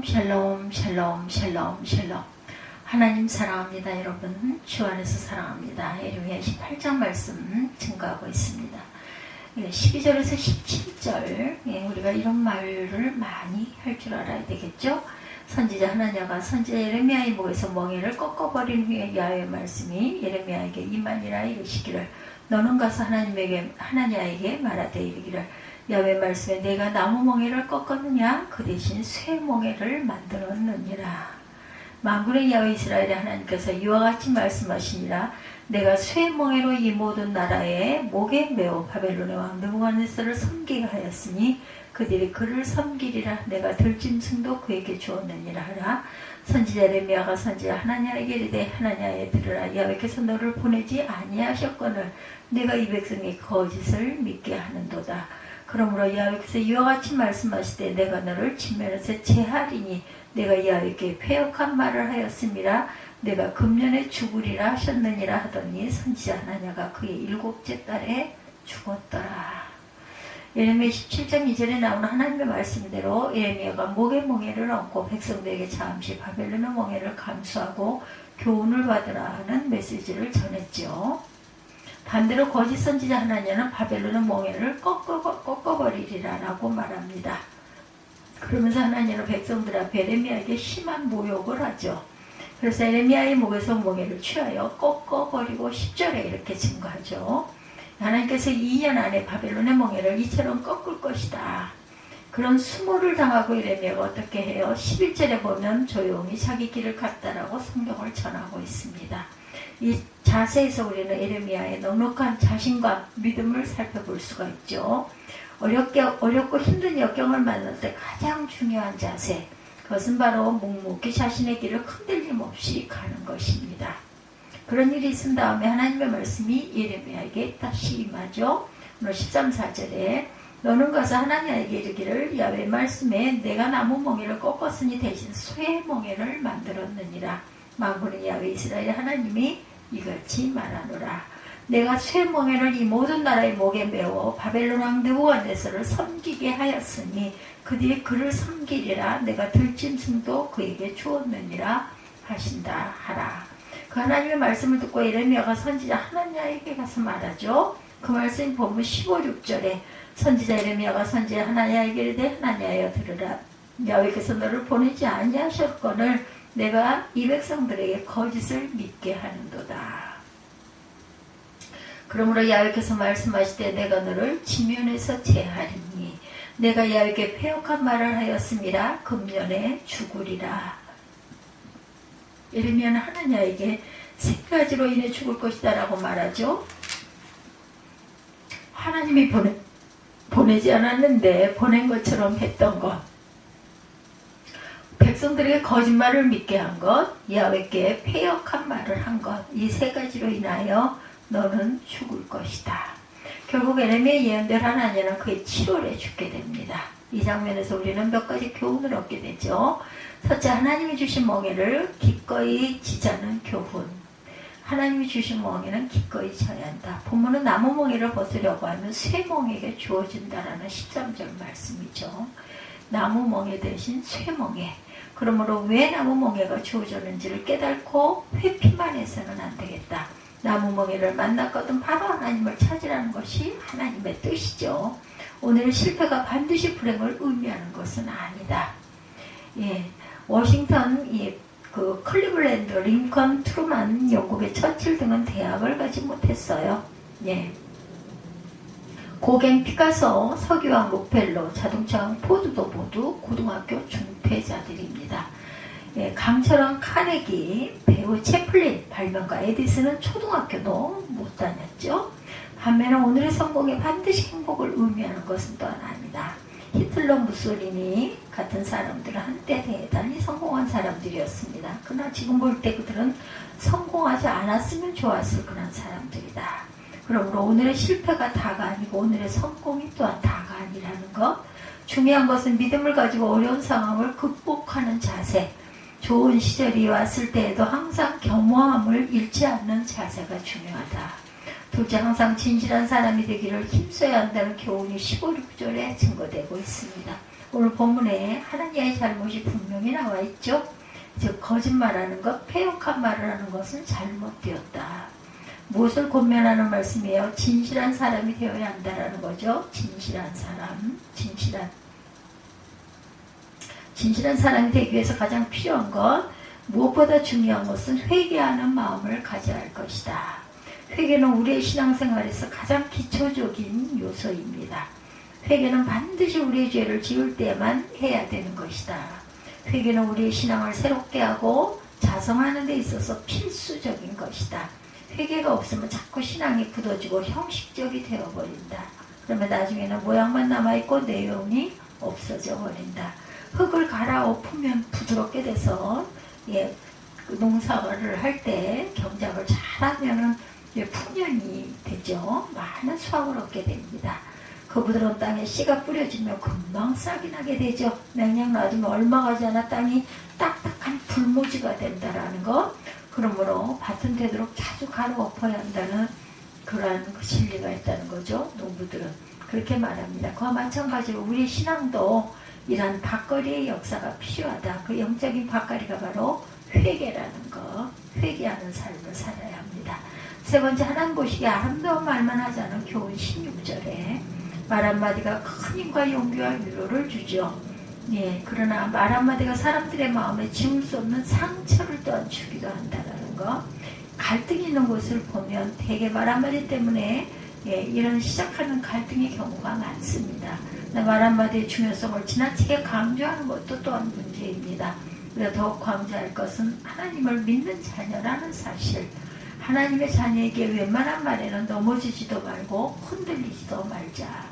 샬롬 샬롬 샬롬 샬롬 샬롬. 하나님 사랑합니다. 여러분 주 안에서 사랑합니다. 예레미야 28장 말씀 증거하고 있습니다. 12절에서 17절 우리가 이런 말을 많이 할 줄 알아야 되겠죠. 선지자 하나냐가 선지자 예레미야의 목에서 멍에를 꺾어버린 후에 야훼의 말씀이 예레미야에게 임하니라 이르시기를 너는 가서 하나냐에게 말하되 이르기를 야훼의 말씀에 내가 나무 멍에를 꺾었느냐 그 대신 쇠 멍에를 만들었느니라. 만군의 야훼 이스라엘의 하나님께서 이와 같이 말씀하시니라. 내가 쇠 멍에로 이 모든 나라의 목에 매어 바벨론의 왕 느부갓네살을 섬기게 하였으니 그들이 그를 섬기리라. 내가 들짐승도 그에게 주었느니라 하라. 선지자 예레미야가 선지자 하나냐에게 이르되 하나냐에 들으라. 야훼께서 너를 보내지 아니하셨거늘 내가 이 백성의 거짓을 믿게 하는도다. 그러므로 야훼께서 이와 같이 말씀하시되 내가 너를 진면에서 제하리니 내가 야훼께 패역한 말을 하였음이라. 내가 금년에 죽으리라 하셨느니라 하더니 선지자 하나냐가 그의 7째 달에 죽었더라. 예레미야 17장 2절에 나오는 하나님의 말씀대로 예레미야가 목에 멍에를 얹고 백성들에게 잠시 바벨론의 멍에를 감수하고 교훈을 받으라 하는 메시지를 전했죠. 반대로 거짓 선지자 하나냐는 바벨론의 멍에를 꺾어버리리라 라고 말합니다. 그러면서 하나냐는 백성들 앞에 예레미야에게 심한 모욕을 하죠. 그래서 예레미야의 목에서 멍에를 취하여 꺾어버리고 10절에 이렇게 증거하죠. 하나님께서 2년 안에 바벨론의 멍에를 이처럼 꺾을 것이다. 그런 수모를 당하고 예레미야가 어떻게 해요? 11절에 보면 조용히 자기 길을 갔다라고 성경을 전하고 있습니다. 이 자세에서 우리는 예레미야의 넉넉한 자신감, 믿음을 살펴볼 수가 있죠. 어렵고 힘든 역경을 만날 때 가장 중요한 자세, 그것은 바로 묵묵히 자신의 길을 흔들림 없이 가는 것입니다. 그런 일이 있은 다음에 하나님의 말씀이 예레미야에게 다시 임하죠. 오늘 13, 4절에 너는 가서 하나냐에게 이르기를 야훼 말씀에 내가 나무 멍에를 꺾었으니 대신 쇠 멍에를 만들었느니라. 만군의 야훼 이스라엘 하나님이 이같이 말하노라. 내가 쇠 멍에를 이 모든 나라의 목에 메워 바벨론 왕 느부갓네살을 섬기게 하였으니 그들이 그를 섬기리라. 내가 들짐승도 그에게 주었느니라 하신다 하라. 그 하나님의 말씀을 듣고 예레미야가 선지자 하나냐에게 가서 말하죠. 그 말씀이 보면 15, 6절에 선지자 예레미야가 선지자 하나냐에게 이르되 하나냐여 들으라. 야훼께서 너를 보내지 아니하셨거늘 내가 이 백성들에게 거짓을 믿게 하는도다. 그러므로 야훼께서 말씀하시되 내가 너를 지면에서 제하리니 내가 야훼께 패역한 말을 하였음이라. 금년에 죽으리라. 예레미야는 하나냐에게 3가지로 인해 죽을 것이다 라고 말하죠. 하나님이 보내지 않았는데 보낸 것처럼 했던 것, 백성들에게 거짓말을 믿게 한 것, 야훼께 패역한 말을 한 것, 이 3가지로 인하여 너는 죽을 것이다. 결국 예레미야의 예언대로 하나냐는 그의 7월에 죽게 됩니다. 이 장면에서 우리는 몇 가지 교훈을 얻게 되죠. 첫째, 하나님이 주신 멍에를 기꺼이 지자는 교훈. 하나님이 주신 멍에는 기꺼이 져야 한다. 본문은 나무 멍에를 벗으려고 하면 쇠 멍에게 주어진다라는 13절 말씀이죠. 나무 멍에 대신 쇠 멍에. 그러므로 왜 나무 멍에가 주어졌는지를 깨닫고 회피만 해서는 안 되겠다. 나무 멍에를 만났거든 바로 하나님을 찾으라는 것이 하나님의 뜻이죠. 오늘의 실패가 반드시 불행을 의미하는 것은 아니다. 워싱턴, 클리블랜드, 링컨, 트루만, 영국의 처칠 등은 대학을 가지 못했어요. 고갱, 피카소, 석유왕 록펠러, 자동차왕 포드도 모두 고등학교 중퇴자들입니다. 강철왕 카네기, 배우 채플린, 발명가 에디슨은 초등학교도 못 다녔죠. 반면에 오늘의 성공이 반드시 행복을 의미하는 것은 또한 아니다. 히틀러, 무솔리니 같은 사람들은 한때 대단히 성공한 사람들이었습니다. 그러나 지금 볼 때 그들은 성공하지 않았으면 좋았을 그런 사람들이다. 그러므로 오늘의 실패가 다가 아니고 오늘의 성공이 또한 다가 아니라는 것. 중요한 것은 믿음을 가지고 어려운 상황을 극복하는 자세. 좋은 시절이 왔을 때에도 항상 겸허함을 잃지 않는 자세가 중요하다. 둘째, 항상 진실한 사람이 되기를 힘써야 한다는 교훈이 15, 6절에 증거되고 있습니다. 오늘 본문에 하나님의 잘못이 분명히 나와 있죠. 즉 거짓말하는 것, 패역한 말을 하는 것은 잘못되었다. 무엇을 권면하는 말씀이에요? 진실한 사람이 되어야 한다라는 거죠. 진실한 사람, 진실한 사람이 되기 위해서 가장 필요한 것, 무엇보다 중요한 것은 회개하는 마음을 가져야 할 것이다. 회개는 우리의 신앙생활에서 가장 기초적인 요소입니다. 회개는 반드시 우리의 죄를 지을 때만 해야 되는 것이다. 회개는 우리의 신앙을 새롭게 하고 자성하는 데 있어서 필수적인 것이다. 회개가 없으면 자꾸 신앙이 굳어지고 형식적이 되어버린다. 그러면 나중에는 모양만 남아있고 내용이 없어져 버린다. 흙을 갈아엎으면 부드럽게 돼서 농사를 할 때 경작을 잘하면은 풍년이 되죠. 많은 수확을 얻게 됩니다. 그 부드러운 땅에 씨가 뿌려지면 금방 싹이 나게 되죠. 냉장 놔두면 얼마 가지 않아 땅이 딱딱한 불모지가 된다라는 것. 그러므로 밭은 되도록 자주 갈아엎어야 한다는 그러한 진리가 있다는 거죠. 농부들은 그렇게 말합니다. 그와 마찬가지로 우리 신앙도 이러한 밭거리의 역사가 필요하다. 그 영적인 밭거리가 바로 회개라는 것, 회개하는 삶을 살아야 합니다. 세 번째, 하나님 보시기에 아름다운 말만 하지 않은 교훈 16절에 말 한마디가 큰 힘과 용기와 위로를 주죠. 그러나 말 한마디가 사람들의 마음에 지울 수 없는 상처를 또한 주기도 한다는 거. 갈등이 있는 곳을 보면 대개 말 한마디 때문에 이런 시작하는 갈등의 경우가 많습니다. 말 한마디의 중요성을 지나치게 강조하는 것도 또한 문제입니다. 우리가 더욱 강조할 것은 하나님을 믿는 자녀라는 사실. 하나님의 자녀에게 웬만한 말에는 넘어지지도 말고 흔들리지도 말자.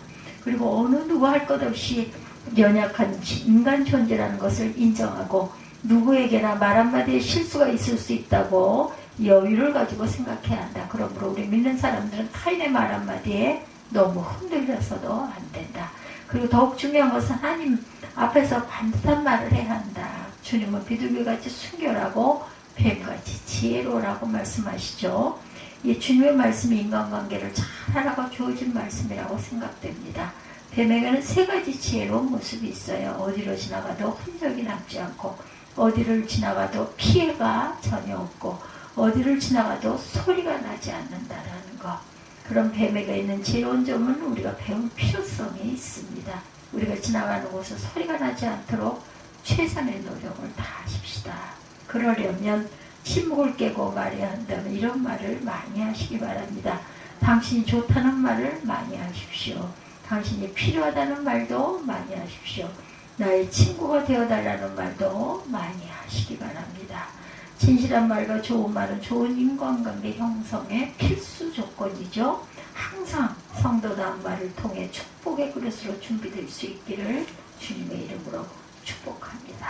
그리고 어느 누구 할 것 없이 연약한 인간 존재라는 것을 인정하고 누구에게나 말 한마디에 실수가 있을 수 있다고 여유를 가지고 생각해야 한다. 그러므로 우리 믿는 사람들은 타인의 말 한마디에 너무 흔들려서도 안 된다. 그리고 더욱 중요한 것은 하나님 앞에서 반듯한 말을 해야 한다. 주님은 비둘기같이 순결하고 뱀같이 지혜로우라고 말씀하시죠. 이 주님의 말씀이 인간관계를 잘하라고 주어진 말씀이라고 생각됩니다. 뱀에게는 세 가지 지혜로운 모습이 있어요. 어디로 지나가도 흔적이 남지 않고, 어디를 지나가도 피해가 전혀 없고, 어디를 지나가도 소리가 나지 않는다라는 것. 그런 뱀에게 있는 지혜로운 점은 우리가 배울 필요성이 있습니다. 우리가 지나가는 곳에 소리가 나지 않도록 최선의 노력을 다하십시다. 그러려면 침묵을 깨고 말해야 한다면 이런 말을 많이 하시기 바랍니다. 당신이 좋다는 말을 많이 하십시오. 당신이 필요하다는 말도 많이 하십시오. 나의 친구가 되어달라는 말도 많이 하시기 바랍니다. 진실한 말과 좋은 말은 좋은 인간관계 형성의 필수 조건이죠. 항상 성도다운 말을 통해 축복의 그릇으로 준비될 수 있기를 주님의 이름으로 축복합니다.